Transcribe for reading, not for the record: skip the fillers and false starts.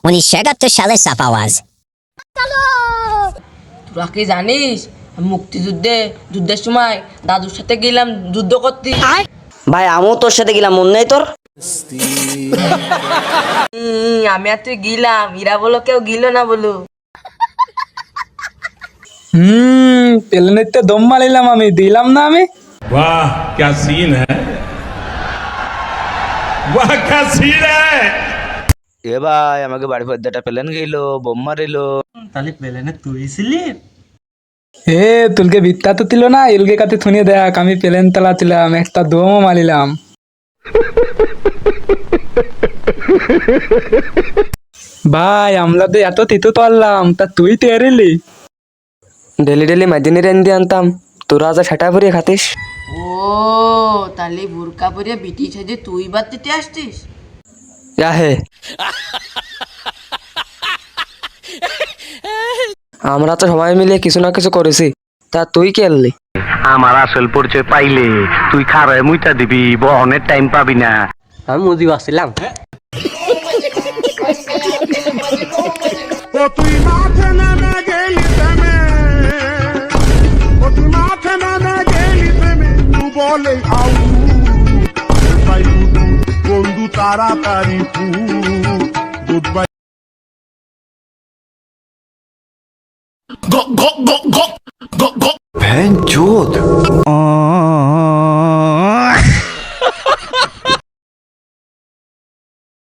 1971 সালের ছাপা আওয়াজ। তোরা কি জানিস যুদ্ধের সময় দাদুর সাথে গেলাম যুদ্ধ করতে। ভাই আমিও তোর সাথে গেলাম, মন নেই তোর? আমি আর তুই গিলাম, ইরা বলো কেউ গিল না বলো। প্লেনেতে দম মারিলাম আমি, দিলাম না আমি। वाह क्या सीन है, वाह क्या सीन है। এ ভাই আমাকে বাড়ি পর্দাটা প্লেন গেল, বোম মারিলো। তাহলে প্লেনে তুই ছিলি? হে তুলকে বিত্তা তো ছিল না, ইলগে কাতে শুনিয়ে দেখ আমি প্লেন চালাছিলাম, একটা দমও মারিলাম। ভাই আমরা তো এত তিতো তরলাম, তা তুই তেরিলি? ডেলি ডেলি মাদিনী রেন্দি আনতাম, তোরা যা সেটা ভরিয়ে খাতিস। ও তাহলে বোরকা পরে বিটি সাজে তুই বাদ দিতে আসছিস? হে আমরা তো সবাই মিলে কিছু না কিছু করেছি, তা তুই কে এলি? আমার আসল পরিচয় পাইলে তুই খারায় মুইতা দিবি, বহনের টাইম পাবি না। আমি মুজিব আসছিলাম। তুই মাঠে নামে গেলি থেমে, তুই মাঠে নামে গেলি থেমে, তু বলে আউ বাই বন্ধু তাড়াতাড়ি গুড বাই। भैंचोद